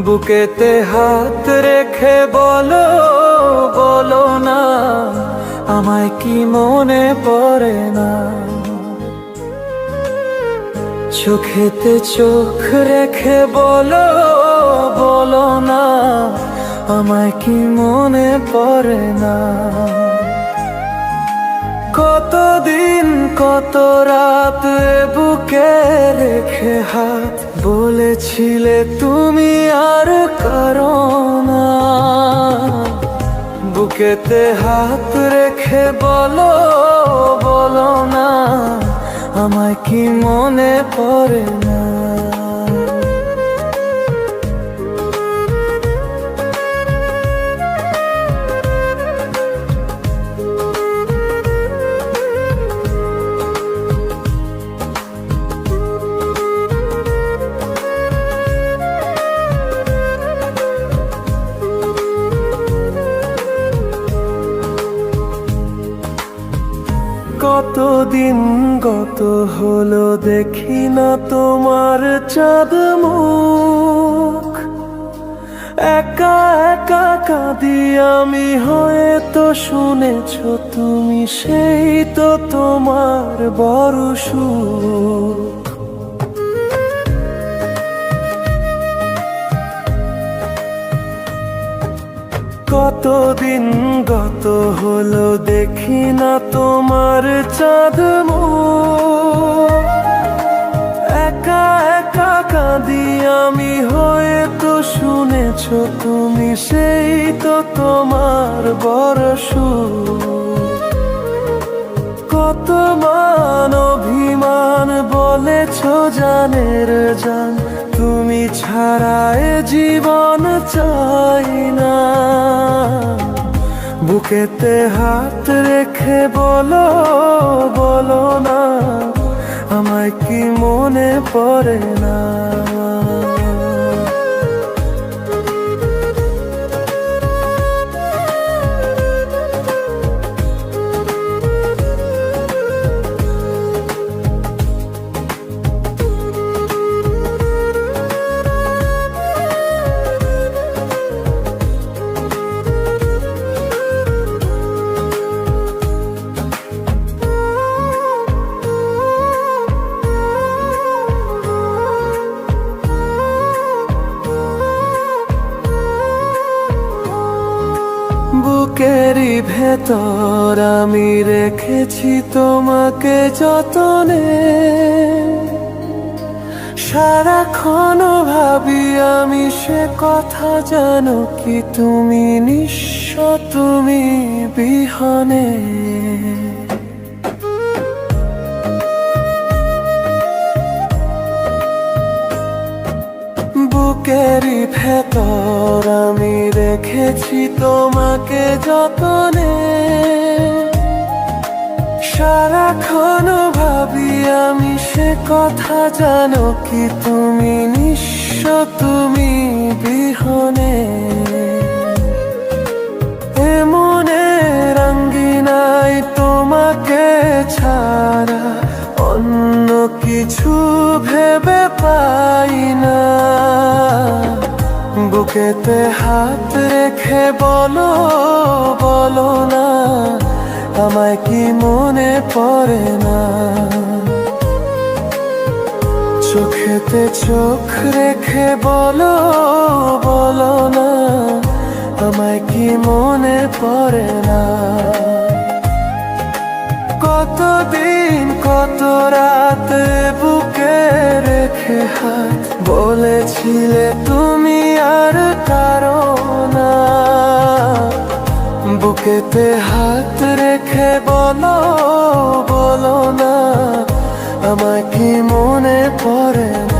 বুকেতে হাত রেখে বলো, বলো না আমায় কি মনে পড়ে না। চোখেতে চোখ রেখে বলো, বলো না আমায় কি মনে পড়ে না। কতদিন কত রাত বুকে রেখে হাত বলেছিলে তুমি আর কারো না। বুকেতে হাত রেখে বলো, বলো না আমায় কি মনে পড়ে না। কতদিন গত হলো দেখি না তোমার চাঁদ মুখ। একা একা কাঁদি আমি, হয়তো শুনেছ তুমি, সেই তো তোমার বড় সুখ। কতদিন গত হলো দেখি না তোমার চাঁদ মুখ। একা একা কাঁদি আমি, হয়তো শুনেছ তুমি, সেই তো তোমার বড় সুখ। কত মান অভিমান বলেছ জানের জান, তুমি ছাড়া এ জীবন চাই না। বুকেতে হাত রেখে বলো, বলো না আমায় কি মনে পড়ে না। বুকেরই ভেতর আমি রেখেছি তোমাকে যতনে। সারাক্ষণ ভাবি আমি সে কথা, জানো কি তুমি নিঃস্ব, তুমি বিহনে। বুকেরই ভেতর আমি রেখেছি তোমাকে যতনে। সারাক্ষণ ভাবি আমি সে কথা, জানো কি তুমি নিঃস্ব, তুমি বিহনে। এমনে রঙ্গিনাই তোমাকে ছাড়া অন্য কিছু ভেবে পাই না। বুকেতে হাত রেখে বলো, বলো না আমায় কি মনে পড়ে না। চোখেতে চোখ রেখে বলো, বলো না আমায় কি মনে পড়ে না। কতদিন কত রাত বুকে রেখে হাত বলেছিলে তুমি আর কারো না। বুকেতে হাত রেখে বলো, বলো না আমায় কি মনে পড়ে না।